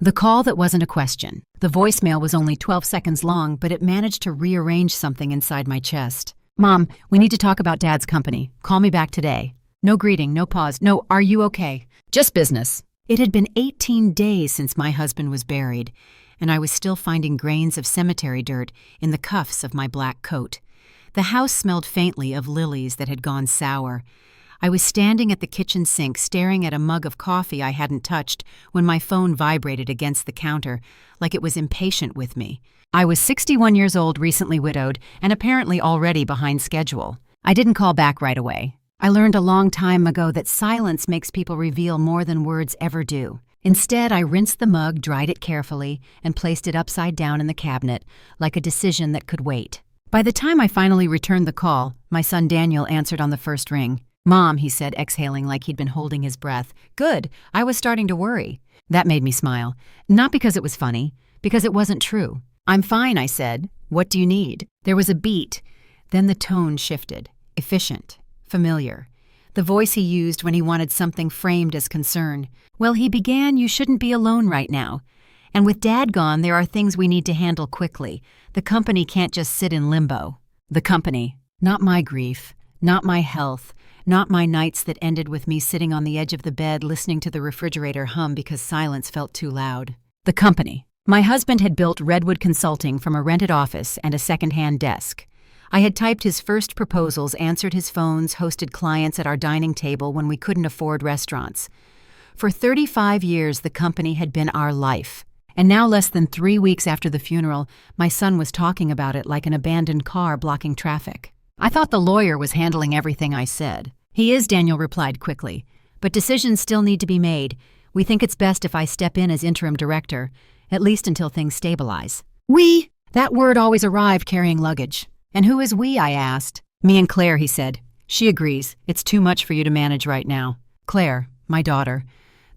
The call that wasn't a question. The voicemail was only 12 seconds long, but it managed to rearrange something inside my chest. Mom, we need to talk about Dad's company. Call me back today. No greeting, no pause, no, are you okay? Just business. It had been 18 days since my husband was buried, and I was still finding grains of cemetery dirt in the cuffs of my black coat. The house smelled faintly of lilies that had gone sour. I was standing at the kitchen sink staring at a mug of coffee I hadn't touched when my phone vibrated against the counter like it was impatient with me. I was 61 years old, recently widowed, and apparently already behind schedule. I didn't call back right away. I learned a long time ago that silence makes people reveal more than words ever do. Instead, I rinsed the mug, dried it carefully, and placed it upside down in the cabinet like a decision that could wait. By the time I finally returned the call, my son Daniel answered on the first ring. Mom, he said, exhaling like he'd been holding his breath. Good. I was starting to worry. That made me smile. Not because it was funny, because it wasn't true. I'm fine, I said. What do you need? There was a beat. Then the tone shifted. Efficient. Familiar. The voice he used when he wanted something framed as concern. Well, he began, you shouldn't be alone right now. And with Dad gone, there are things we need to handle quickly. The company can't just sit in limbo. The company. Not my grief. Not my health. Not my nights that ended with me sitting on the edge of the bed listening to the refrigerator hum because silence felt too loud. The company. My husband had built Redwood Consulting from a rented office and a second-hand desk. I had typed his first proposals, answered his phones, hosted clients at our dining table when we couldn't afford restaurants. For 35 years, the company had been our life. And now, less than 3 weeks after the funeral, my son was talking about it like an abandoned car blocking traffic. I thought the lawyer was handling everything I said. He is, Daniel replied quickly. But decisions still need to be made. We think it's best if I step in as interim director, at least until things stabilize. We? That word always arrived carrying luggage. And who is we, I asked. Me and Claire, he said. She agrees. It's too much for you to manage right now. Claire, my daughter.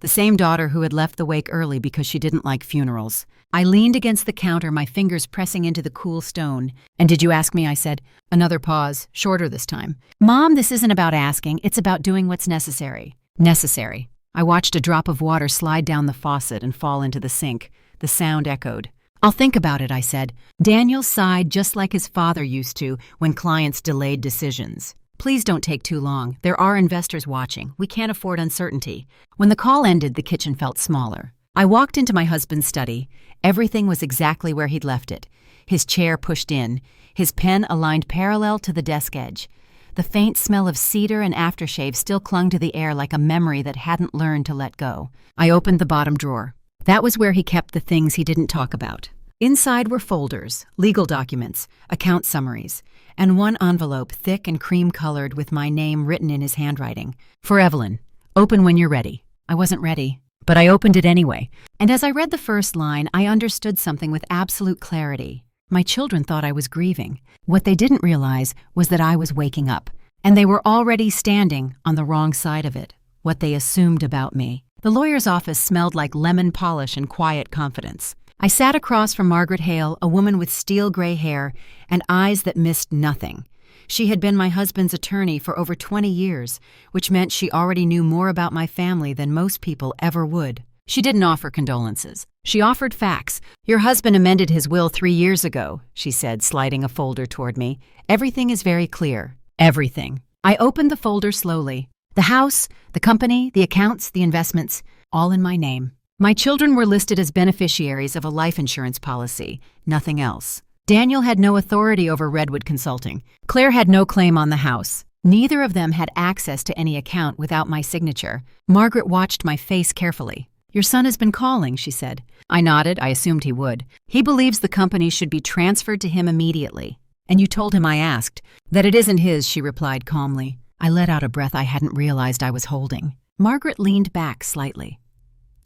The same daughter who had left the wake early because she didn't like funerals. I leaned against the counter, my fingers pressing into the cool stone. And did you ask me? I said. Another pause, shorter this time. Mom, this isn't about asking. It's about doing what's necessary. Necessary. I watched a drop of water slide down the faucet and fall into the sink. The sound echoed. I'll think about it, I said. Daniel sighed just like his father used to when clients delayed decisions. Please don't take too long. There are investors watching. We can't afford uncertainty. When the call ended, the kitchen felt smaller. I walked into my husband's study. Everything was exactly where he'd left it. His chair pushed in, his pen aligned parallel to the desk edge. The faint smell of cedar and aftershave still clung to the air like a memory that hadn't learned to let go. I opened the bottom drawer. That was where he kept the things he didn't talk about. Inside were folders, legal documents, account summaries, and one envelope thick and cream-colored with my name written in his handwriting. For Evelyn. Open when you're ready. I wasn't ready, but I opened it anyway. And as I read the first line, I understood something with absolute clarity. My children thought I was grieving. What they didn't realize was that I was waking up, and they were already standing on the wrong side of it, what they assumed about me. The lawyer's office smelled like lemon polish and quiet confidence. I sat across from Margaret Hale, a woman with steel gray hair and eyes that missed nothing. She had been my husband's attorney for over 20 years, which meant she already knew more about my family than most people ever would. She didn't offer condolences. She offered facts. Your husband amended his will 3 years ago, she said, sliding a folder toward me. Everything is very clear. Everything. I opened the folder slowly. The house, the company, the accounts, the investments, all in my name. My children were listed as beneficiaries of a life insurance policy, nothing else. Daniel had no authority over Redwood Consulting. Claire had no claim on the house. Neither of them had access to any account without my signature. Margaret watched my face carefully. Your son has been calling, she said. I nodded. I assumed he would. He believes the company should be transferred to him immediately. And you told him I asked. That it isn't his, she replied calmly. I let out a breath I hadn't realized I was holding. Margaret leaned back slightly.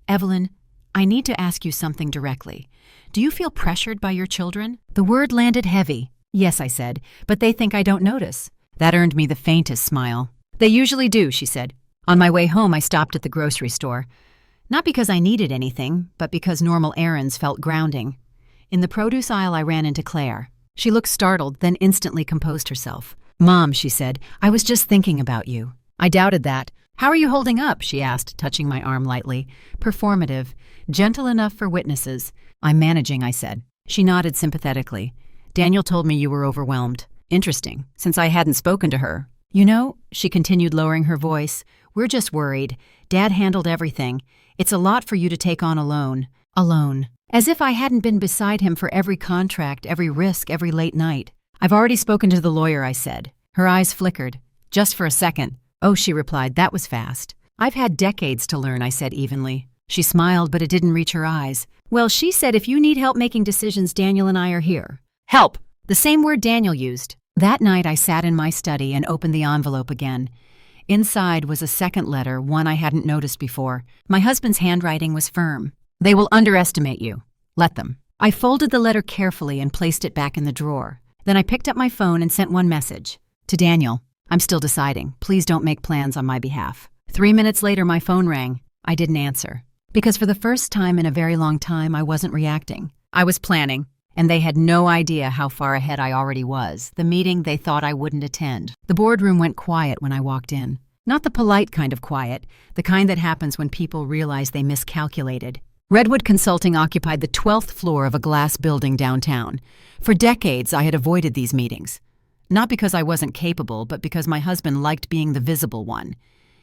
Evelyn, I need to ask you something directly. Do you feel pressured by your children? The word landed heavy. Yes, I said, but they think I don't notice. That earned me the faintest smile. They usually do, she said. On my way home, I stopped at the grocery store. Not because I needed anything, but because normal errands felt grounding. In the produce aisle, I ran into Claire. She looked startled, then instantly composed herself. Mom, she said, I was just thinking about you. I doubted that. How are you holding up? She asked, touching my arm lightly. Performative, gentle enough for witnesses. I'm managing, I said. She nodded sympathetically. Daniel told me you were overwhelmed. Interesting, since I hadn't spoken to her. You know, she continued, lowering her voice, we're just worried. Dad handled everything. It's a lot for you to take on alone. Alone. As if I hadn't been beside him for every contract, every risk, every late night. I've already spoken to the lawyer, I said. Her eyes flickered. Just for a second. Oh, she replied, that was fast. I've had decades to learn, I said evenly. She smiled, but it didn't reach her eyes. Well, she said if you need help making decisions, Daniel and I are here. Help! The same word Daniel used. That night I sat in my study and opened the envelope again. Inside was a second letter, one I hadn't noticed before. My husband's handwriting was firm. They will underestimate you. Let them. I folded the letter carefully and placed it back in the drawer. Then I picked up my phone and sent one message. To Daniel, I'm still deciding. Please don't make plans on my behalf. 3 minutes later, my phone rang. I didn't answer. Because for the first time in a very long time, I wasn't reacting. I was planning, and they had no idea how far ahead I already was. The meeting they thought I wouldn't attend. The boardroom went quiet when I walked in. Not the polite kind of quiet, the kind that happens when people realize they miscalculated. Redwood Consulting occupied the 12th floor of a glass building downtown. For decades, I had avoided these meetings. Not because I wasn't capable, but because my husband liked being the visible one.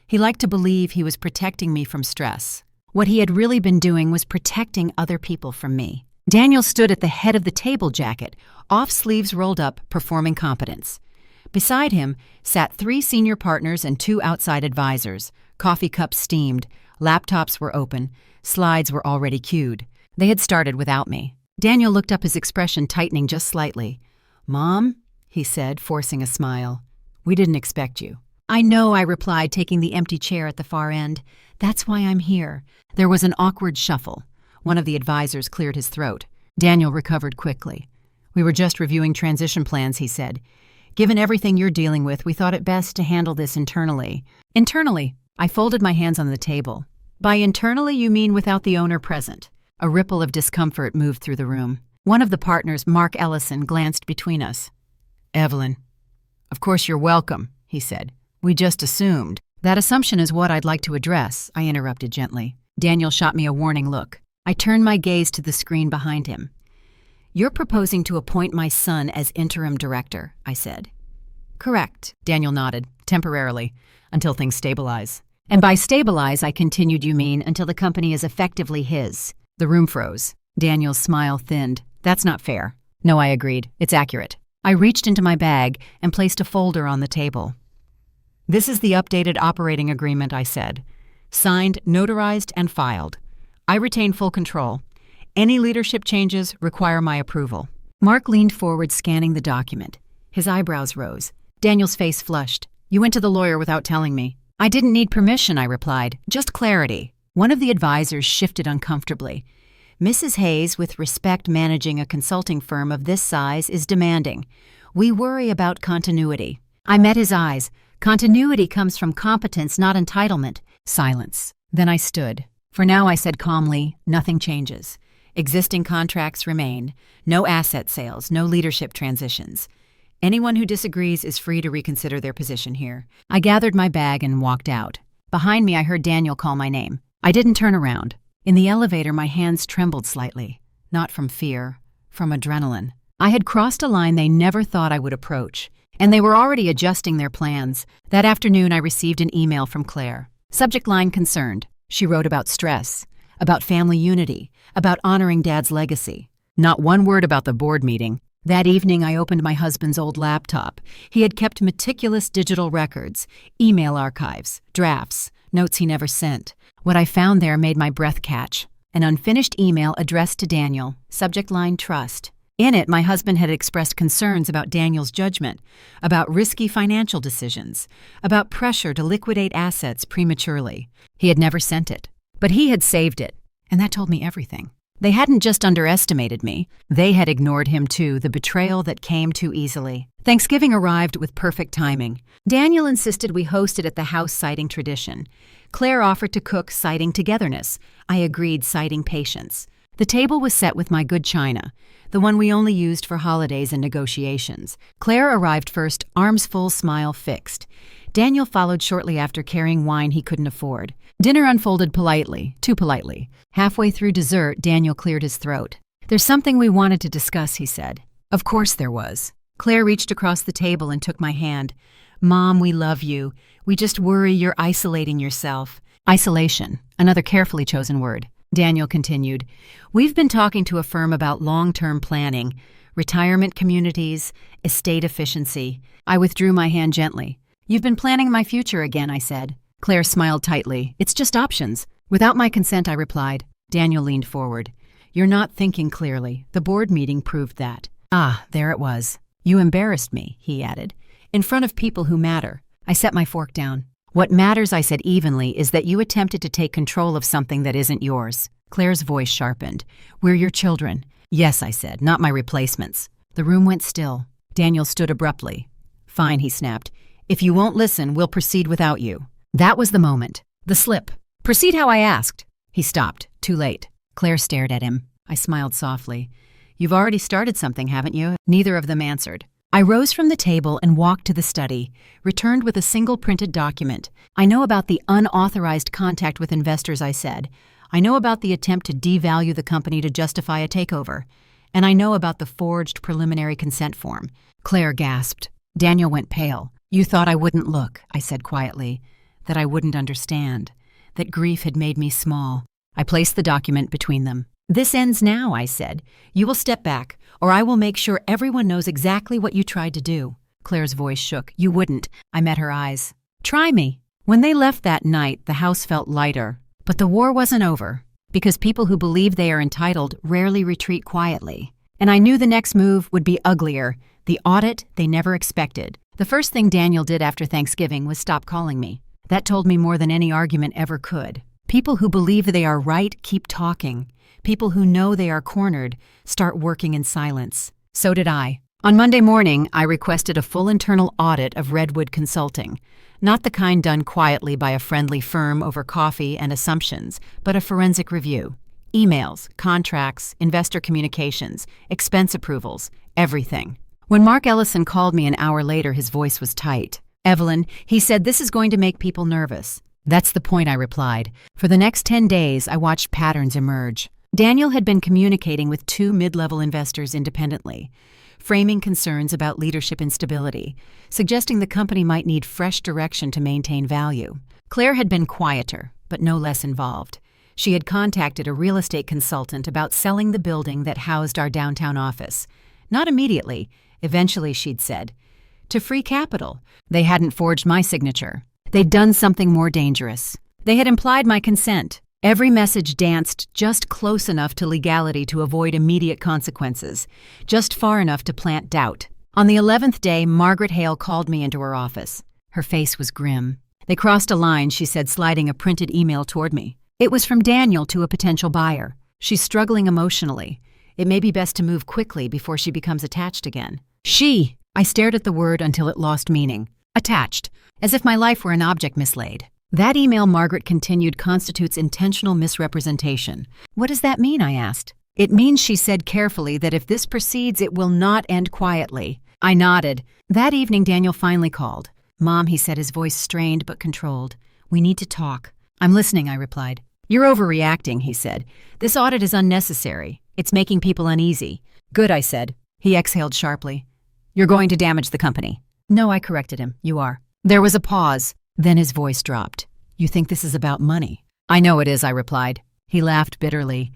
He liked to believe he was protecting me from stress. What he had really been doing was protecting other people from me. Daniel stood at the head of the table jacket, off sleeves rolled up, performing competence. Beside him sat 3 senior partners and 2 outside advisors. Coffee cups steamed, laptops were open, slides were already queued. They had started without me. Daniel looked up, his expression tightening just slightly. Mom, he said, forcing a smile. We didn't expect you. I know, I replied, taking the empty chair at the far end. That's why I'm here. There was an awkward shuffle. One of the advisors cleared his throat. Daniel recovered quickly. We were just reviewing transition plans, he said. Given everything you're dealing with, we thought it best to handle this internally. Internally? I folded my hands on the table. By internally, you mean without the owner present. A ripple of discomfort moved through the room. One of the partners, Mark Ellison, glanced between us. Evelyn. Of course you're welcome, he said. We just assumed. That assumption is what I'd like to address, I interrupted gently. Daniel shot me a warning look. I turned my gaze to the screen behind him. You're proposing to appoint my son as interim director, I said. Correct, Daniel nodded, temporarily, until things stabilize. And by stabilize, I continued, you mean until the company is effectively his. The room froze. Daniel's smile thinned. That's not fair. No, I agreed. It's accurate. I reached into my bag and placed a folder on the table. This is the updated operating agreement, I said. Signed, notarized, and filed. I retain full control. Any leadership changes require my approval. Mark leaned forward, scanning the document. His eyebrows rose. Daniel's face flushed. You went to the lawyer without telling me. I didn't need permission, I replied. Just clarity. One of the advisors shifted uncomfortably. Mrs. Hayes, with respect managing a consulting firm of this size, is demanding. We worry about continuity. I met his eyes. Continuity comes from competence, not entitlement. Silence. Then I stood. For now, I said calmly, nothing changes. Existing contracts remain. No asset sales, no leadership transitions. Anyone who disagrees is free to reconsider their position here. I gathered my bag and walked out. Behind me, I heard Daniel call my name. I didn't turn around. In the elevator, my hands trembled slightly. Not from fear, from adrenaline. I had crossed a line they never thought I would approach, and they were already adjusting their plans. That afternoon, I received an email from Claire. Subject line concerned. She wrote about stress, about family unity, about honoring Dad's legacy. Not one word about the board meeting. That evening, I opened my husband's old laptop. He had kept meticulous digital records, email archives, drafts, notes he never sent. What I found there made my breath catch. An unfinished email addressed to Daniel, subject line trust. In it, my husband had expressed concerns about Daniel's judgment, about risky financial decisions, about pressure to liquidate assets prematurely. He had never sent it, but he had saved it, and that told me everything. They hadn't just underestimated me, they had ignored him too, the betrayal that came too easily. Thanksgiving arrived with perfect timing. Daniel insisted we host it at the house, citing tradition. Claire offered to cook, citing togetherness. I agreed, citing patience. The table was set with my good china, the one we only used for holidays and negotiations. Claire arrived first, arms full, smile fixed. Daniel followed shortly after, carrying wine he couldn't afford. Dinner unfolded politely, too politely. Halfway through dessert, Daniel cleared his throat. "There's something we wanted to discuss," he said. Of course there was. Claire reached across the table and took my hand. "Mom, we love you. We just worry you're isolating yourself." Isolation, another carefully chosen word. Daniel continued, "We've been talking to a firm about long-term planning, retirement communities, estate efficiency." I withdrew my hand gently. "You've been planning my future again," I said. Claire smiled tightly. "It's just options." Without my consent, I replied. Daniel leaned forward. "You're not thinking clearly. The board meeting proved that." Ah, there it was. "You embarrassed me," he added, "in front of people who matter." I set my fork down. "What matters," I said evenly, "is that you attempted to take control of something that isn't yours." Claire's voice sharpened. "We're your children." "Yes," I said, "not my replacements." The room went still. Daniel stood abruptly. "Fine," he snapped. "If you won't listen, we'll proceed without you." That was the moment. The slip. "Proceed how I asked." He stopped. Too late. Claire stared at him. I smiled softly. "You've already started something, haven't you?" Neither of them answered. I rose from the table and walked to the study, returned with a single printed document. "I know about the unauthorized contact with investors," I said. "I know about the attempt to devalue the company to justify a takeover. And I know about the forged preliminary consent form." Claire gasped. Daniel went pale. "You thought I wouldn't look," I said quietly, "that I wouldn't understand, that grief had made me small." I placed the document between them. "This ends now," I said. "You will step back, or I will make sure everyone knows exactly what you tried to do." Claire's voice shook. "You wouldn't." I met her eyes. "Try me." When they left that night, the house felt lighter. But the war wasn't over, because people who believe they are entitled rarely retreat quietly. And I knew the next move would be uglier, the audit they never expected. The first thing Daniel did after Thanksgiving was stop calling me. That told me more than any argument ever could. People who believe they are right keep talking. People who know they are cornered start working in silence. So did I. On Monday morning, I requested a full internal audit of Redwood Consulting. Not the kind done quietly by a friendly firm over coffee and assumptions, but a forensic review. Emails, contracts, investor communications, expense approvals, everything. When Mark Ellison called me an hour later, his voice was tight. "Evelyn," he said, "this is going to make people nervous." "That's the point," I replied. For the next 10 days, I watched patterns emerge. Daniel had been communicating with 2 mid-level investors independently, framing concerns about leadership instability, suggesting the company might need fresh direction to maintain value. Claire had been quieter, but no less involved. She had contacted a real estate consultant about selling the building that housed our downtown office. Not immediately, eventually, she'd said. To free capital. They hadn't forged my signature. They'd done something more dangerous. They had implied my consent. Every message danced just close enough to legality to avoid immediate consequences, just far enough to plant doubt. On the 11th day, Margaret Hale called me into her office. Her face was grim. "They crossed a line," she said, sliding a printed email toward me. It was from Daniel to a potential buyer. "She's struggling emotionally. It may be best to move quickly before she becomes attached again." She! I stared at the word until it lost meaning. Attached. As if my life were an object mislaid. "That email," Margaret continued, "constitutes intentional misrepresentation." "What does that mean?" I asked. "It means," she said carefully, "that if this proceeds, it will not end quietly." I nodded. That evening, Daniel finally called. "Mom," he said, his voice strained but controlled. "We need to talk." "I'm listening," I replied. "You're overreacting," he said. "This audit is unnecessary. It's making people uneasy." "Good," I said. He exhaled sharply. "You're going to damage the company." "No," I corrected him. "You are." There was a pause. Then his voice dropped. "You think this is about money?" "I know it is," I replied. He laughed bitterly.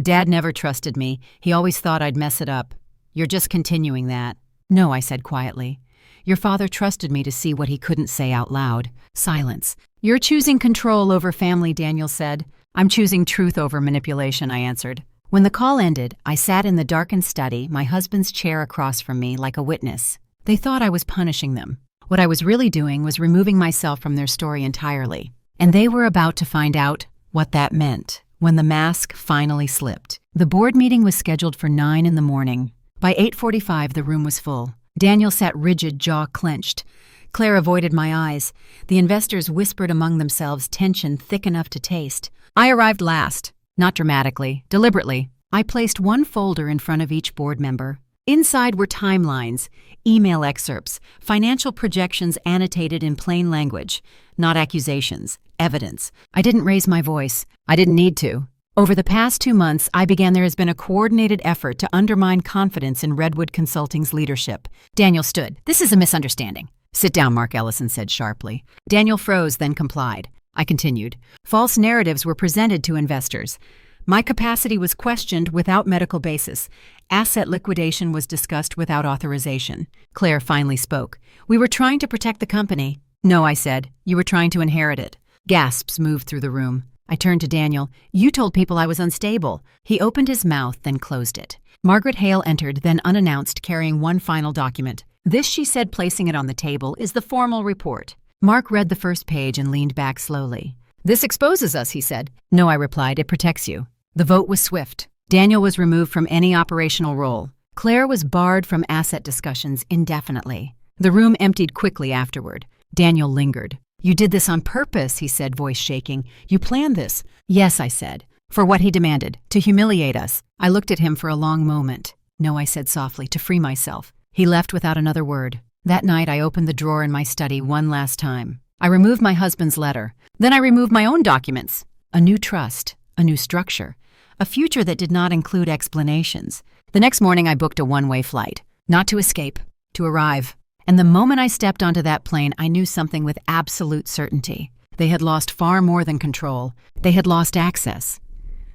"Dad never trusted me. He always thought I'd mess it up. You're just continuing that." "No," I said quietly. "Your father trusted me to see what he couldn't say out loud." Silence. "You're choosing control over family," Daniel said. "I'm choosing truth over manipulation," I answered. When the call ended, I sat in the darkened study, my husband's chair across from me, like a witness. They thought I was punishing them. What I was really doing was removing myself from their story entirely. And they were about to find out what that meant when the mask finally slipped. The board meeting was scheduled for 9 in the morning. By 8:45, the room was full. Daniel sat rigid, jaw clenched. Claire avoided my eyes. The investors whispered among themselves, tension thick enough to taste. I arrived last. Not dramatically, deliberately. I placed one folder in front of each board member. Inside were timelines, email excerpts, financial projections annotated in plain language, not accusations, evidence. I didn't raise my voice. I didn't need to. Over the past 2 months, there has been a coordinated effort to undermine confidence in Redwood Consulting's leadership. Daniel stood. This is a misunderstanding. Sit down, Mark Ellison said sharply. Daniel froze, then complied. I continued. False narratives were presented to investors. My capacity was questioned without medical basis. Asset liquidation was discussed without authorization. Claire finally spoke. We were trying to protect the company. No, I said. You were trying to inherit it. Gasps moved through the room. I turned to Daniel. You told people I was unstable. He opened his mouth, then closed it. Margaret Hale entered, then unannounced, carrying one final document. This, she said, placing it on the table, is the formal report. Mark read the first page and leaned back slowly. This exposes us, he said. No, I replied, it protects you. The vote was swift. Daniel was removed from any operational role. Claire was barred from asset discussions indefinitely. The room emptied quickly afterward. Daniel lingered. You did this on purpose, he said, voice shaking. You planned this. Yes, I said. For what he demanded, to humiliate us. I looked at him for a long moment. No, I said softly, to free myself. He left without another word. That night, I opened the drawer in my study one last time. I removed my husband's letter. Then I removed my own documents. A new trust, a new structure, a future that did not include explanations. The next morning, I booked a one-way flight. Not to escape, to arrive. And the moment I stepped onto that plane, I knew something with absolute certainty. They had lost far more than control. They had lost access.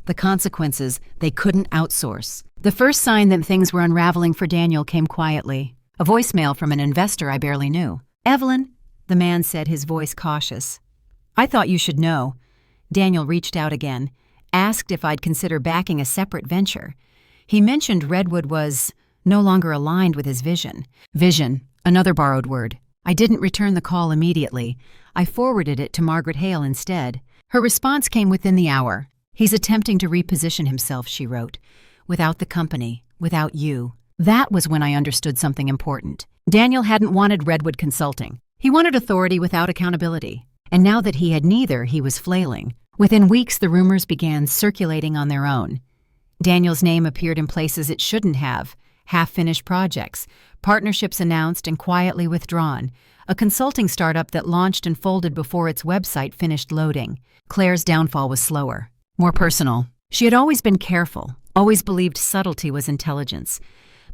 The consequences they couldn't outsource. The first sign that things were unraveling for Daniel came quietly. A voicemail from an investor I barely knew. Evelyn, the man said, his voice cautious. I thought you should know. Daniel reached out again, asked if I'd consider backing a separate venture. He mentioned Redwood was no longer aligned with his vision. Vision. Another borrowed word. I didn't return the call immediately. I forwarded it to Margaret Hale instead. Her response came within the hour. He's attempting to reposition himself, she wrote. Without the company, without you. That was when I understood something important. Daniel hadn't wanted Redwood Consulting. He wanted authority without accountability. And now that he had neither, he was flailing. Within weeks, the rumors began circulating on their own. Daniel's name appeared in places it shouldn't have. Half-finished projects, partnerships announced and quietly withdrawn, a consulting startup that launched and folded before its website finished loading. Claire's downfall was slower, more personal. She had always been careful, always believed subtlety was intelligence.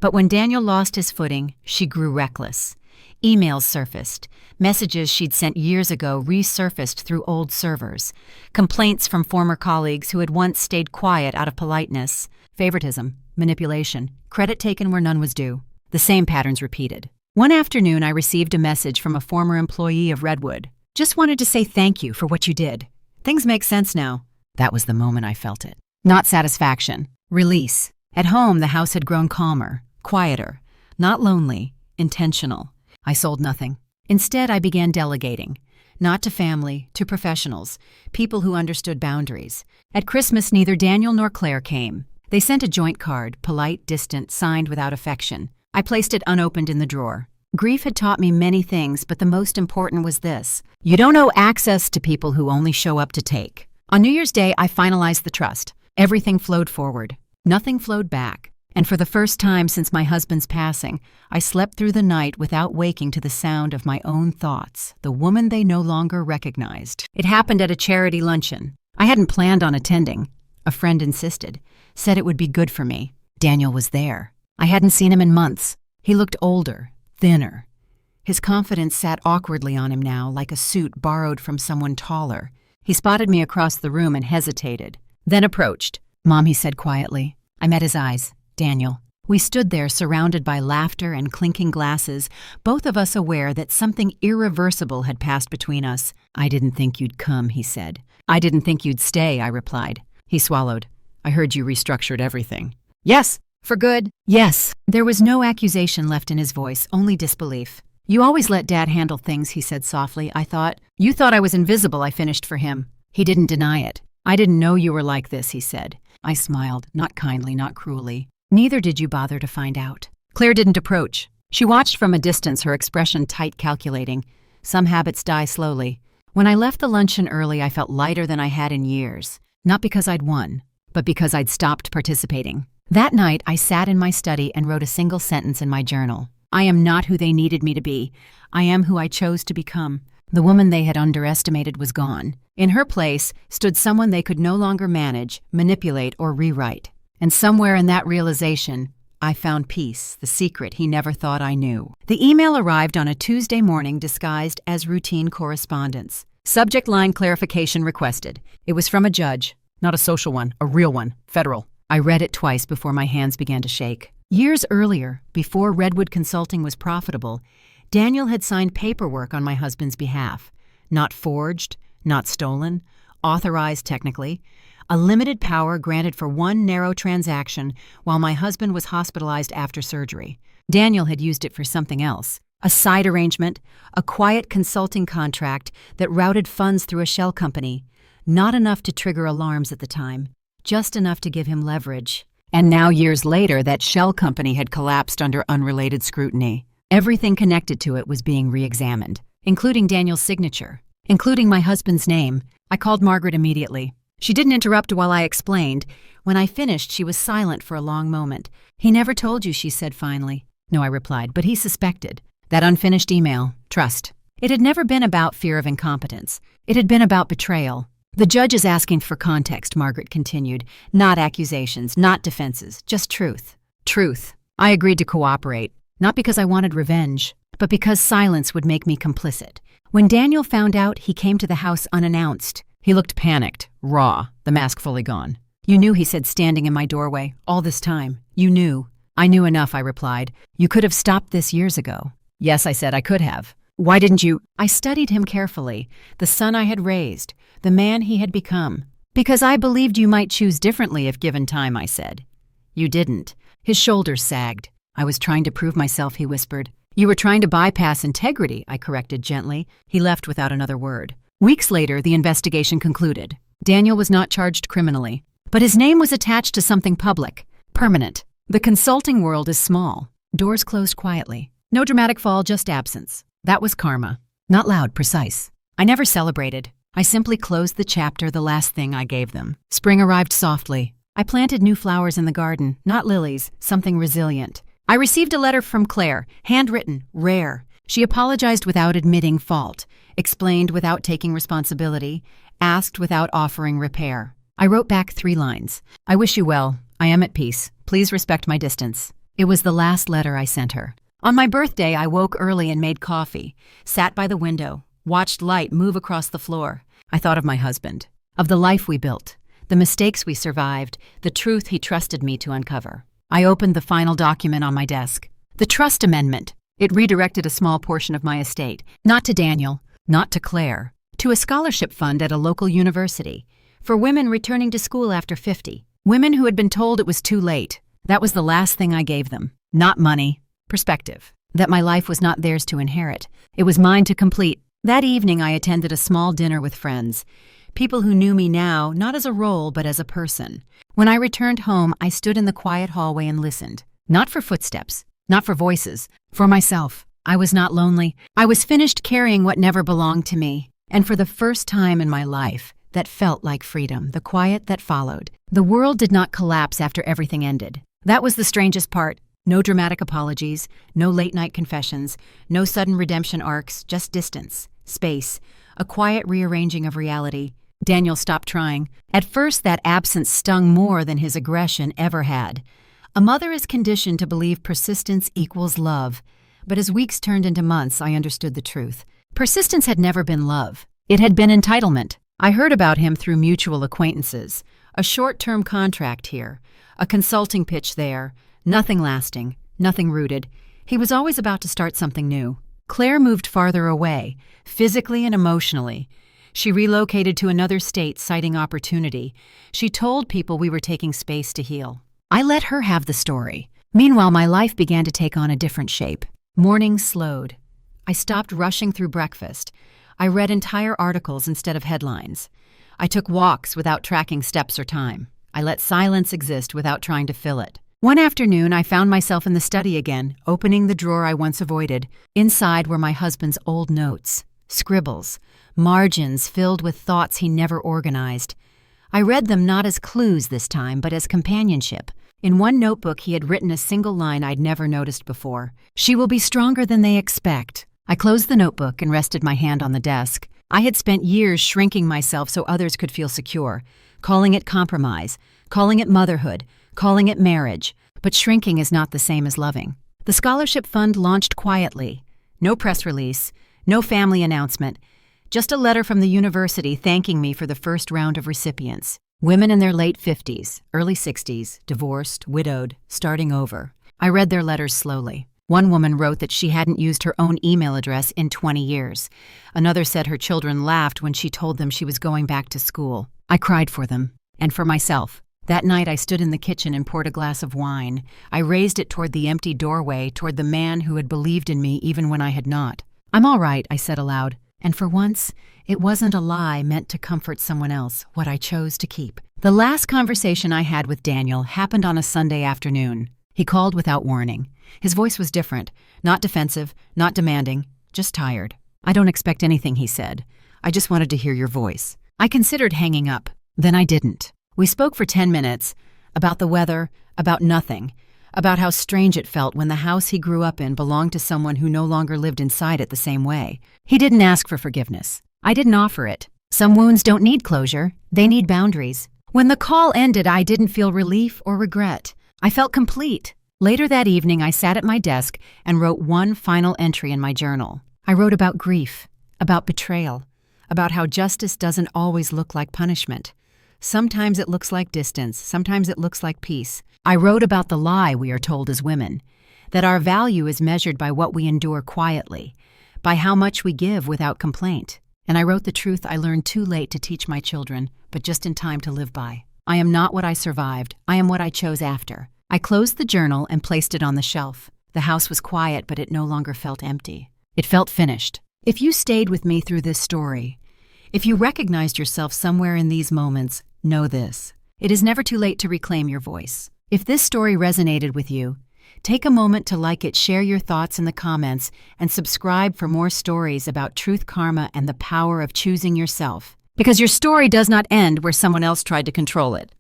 But when Daniel lost his footing, she grew reckless. Emails surfaced. Messages she'd sent years ago resurfaced through old servers. Complaints from former colleagues who had once stayed quiet out of politeness. Favoritism, manipulation, credit taken where none was due. The same patterns repeated. One afternoon, I received a message from a former employee of Redwood. Just wanted to say thank you for what you did. Things make sense now. That was the moment I felt it. Not satisfaction. Release. At home, the house had grown calmer, quieter, not lonely, intentional. I sold nothing. Instead, I began delegating. Not to family, to professionals, people who understood boundaries. At Christmas, neither Daniel nor Claire came. They sent a joint card, polite, distant, signed without affection. I placed it unopened in the drawer. Grief had taught me many things, but the most important was this. You don't owe access to people who only show up to take. On New Year's Day, I finalized the trust. Everything flowed forward. Nothing flowed back. And for the first time since my husband's passing, I slept through the night without waking to the sound of my own thoughts, the woman they no longer recognized. It happened at a charity luncheon. I hadn't planned on attending. A friend insisted, said it would be good for me. Daniel was there. I hadn't seen him in months. He looked older, thinner. His confidence sat awkwardly on him now, like a suit borrowed from someone taller. He spotted me across the room and hesitated, then approached. Mom, he said quietly. I met his eyes. Daniel. We stood there surrounded by laughter and clinking glasses, both of us aware that something irreversible had passed between us. I didn't think you'd come, he said. I didn't think you'd stay, I replied. He swallowed. I heard you restructured everything. Yes. For good? Yes. There was no accusation left in his voice, only disbelief. You always let Dad handle things, he said softly. I thought. You thought I was invisible, I finished for him. He didn't deny it. I didn't know you were like this, he said. I smiled, not kindly, not cruelly. Neither did you bother to find out. Claire didn't approach. She watched from a distance, her expression tight, calculating. Some habits die slowly. When I left the luncheon early, I felt lighter than I had in years. Not because I'd won, but because I'd stopped participating. That night, I sat in my study and wrote a single sentence in my journal. I am not who they needed me to be. I am who I chose to become. The woman they had underestimated was gone. In her place stood someone they could no longer manage, manipulate, or rewrite. And somewhere in that realization, I found peace, the secret he never thought I knew. The email arrived on a Tuesday morning disguised as routine correspondence. Subject line clarification requested. It was from a judge, not a social one, a real one, federal. I read it twice before my hands began to shake. Years earlier, before Redwood Consulting was profitable, Daniel had signed paperwork on my husband's behalf. Not forged, not stolen, authorized technically. A limited power granted for one narrow transaction while my husband was hospitalized after surgery. Daniel had used it for something else. A side arrangement, a quiet consulting contract that routed funds through a shell company. Not enough to trigger alarms at the time, just enough to give him leverage. And now, years later, that shell company had collapsed under unrelated scrutiny. Everything connected to it was being re-examined, including Daniel's signature, including my husband's name. I called Margaret immediately. She didn't interrupt while I explained. When I finished, she was silent for a long moment. He never told you, she said finally. No, I replied, but he suspected. That unfinished email, trust. It had never been about fear of incompetence. It had been about betrayal. The judge is asking for context, Margaret continued. Not accusations, not defenses, just truth. Truth. I agreed to cooperate, not because I wanted revenge, but because silence would make me complicit. When Daniel found out, he came to the house unannounced. He looked panicked, raw, the mask fully gone. You knew, he said, standing in my doorway, all this time. You knew. I knew enough, I replied. You could have stopped this years ago. Yes, I said, I could have. Why didn't you? I studied him carefully, the son I had raised, the man he had become. Because I believed you might choose differently if given time, I said. You didn't. His shoulders sagged. I was trying to prove myself, he whispered. You were trying to bypass integrity, I corrected gently. He left without another word. Weeks later, the investigation concluded. Daniel was not charged criminally, but his name was attached to something public, permanent. The consulting world is small. Doors closed quietly. No dramatic fall, just absence. That was karma. Not loud, precise. I never celebrated. I simply closed the chapter, the last thing I gave them. Spring arrived softly. I planted new flowers in the garden, not lilies, something resilient. I received a letter from Claire, handwritten, rare. She apologized without admitting fault, explained without taking responsibility, asked without offering repair. I wrote back 3 lines. I wish you well. I am at peace. Please respect my distance. It was the last letter I sent her. On my birthday, I woke early and made coffee, sat by the window, watched light move across the floor. I thought of my husband, of the life we built, the mistakes we survived, the truth he trusted me to uncover. I opened the final document on my desk. The trust amendment. It redirected a small portion of my estate, not to Daniel, not to Claire, to a scholarship fund at a local university, for women returning to school after 50, women who had been told it was too late. That was the last thing I gave them. Not money, perspective. That my life was not theirs to inherit. It was mine to complete. That evening I attended a small dinner with friends, people who knew me now, not as a role, but as a person. When I returned home, I stood in the quiet hallway and listened. Not for footsteps, not for voices, for myself. I was not lonely. I was finished carrying what never belonged to me. And for the first time in my life, that felt like freedom, the quiet that followed. The world did not collapse after everything ended. That was the strangest part. No dramatic apologies, no late-night confessions, no sudden redemption arcs, just distance, space, a quiet rearranging of reality. Daniel stopped trying. At first, that absence stung more than his aggression ever had. A mother is conditioned to believe persistence equals love. But as weeks turned into months, I understood the truth. Persistence had never been love. It had been entitlement. I heard about him through mutual acquaintances. A short-term contract here, a consulting pitch there. Nothing lasting, nothing rooted. He was always about to start something new. Claire moved farther away, physically and emotionally. She relocated to another state, citing opportunity. She told people we were taking space to heal. I let her have the story. Meanwhile, my life began to take on a different shape. Mornings slowed. I stopped rushing through breakfast. I read entire articles instead of headlines. I took walks without tracking steps or time. I let silence exist without trying to fill it. One afternoon, I found myself in the study again, opening the drawer I once avoided. Inside were my husband's old notes, scribbles, margins filled with thoughts he never organized. I read them not as clues this time, but as companionship. In one notebook, he had written a single line I'd never noticed before. "She will be stronger than they expect." I closed the notebook and rested my hand on the desk. I had spent years shrinking myself so others could feel secure, calling it compromise, calling it motherhood, calling it marriage. But shrinking is not the same as loving. The scholarship fund launched quietly. No press release, no family announcement, just a letter from the university thanking me for the first round of recipients. Women in their late 50s, early 60s, divorced, widowed, starting over. I read their letters slowly. One woman wrote that she hadn't used her own email address in 20 years. Another said her children laughed when she told them she was going back to school. I cried for them, and for myself. That night I stood in the kitchen and poured a glass of wine. I raised it toward the empty doorway, toward the man who had believed in me even when I had not. "I'm all right," I said aloud. And for once, it wasn't a lie meant to comfort someone else, what I chose to keep. The last conversation I had with Daniel happened on a Sunday afternoon. He called without warning. His voice was different, not defensive, not demanding, just tired. "I don't expect anything," he said. "I just wanted to hear your voice." I considered hanging up. Then I didn't. We spoke for 10 minutes, about the weather, about nothing, about how strange it felt when the house he grew up in belonged to someone who no longer lived inside it the same way. He didn't ask for forgiveness. I didn't offer it. Some wounds don't need closure, they need boundaries. When the call ended, I didn't feel relief or regret. I felt complete. Later that evening, I sat at my desk and wrote one final entry in my journal. I wrote about grief, about betrayal, about how justice doesn't always look like punishment. Sometimes it looks like distance, sometimes it looks like peace. I wrote about the lie we are told as women, that our value is measured by what we endure quietly, by how much we give without complaint. And I wrote the truth I learned too late to teach my children, but just in time to live by. I am not what I survived, I am what I chose after. I closed the journal and placed it on the shelf. The house was quiet, but it no longer felt empty. It felt finished. If you stayed with me through this story, if you recognized yourself somewhere in these moments, know this: it is never too late to reclaim your voice. If this story resonated with you, take a moment to like it, share your thoughts in the comments, and subscribe for more stories about truth, karma, and the power of choosing yourself. Because your story does not end where someone else tried to control it.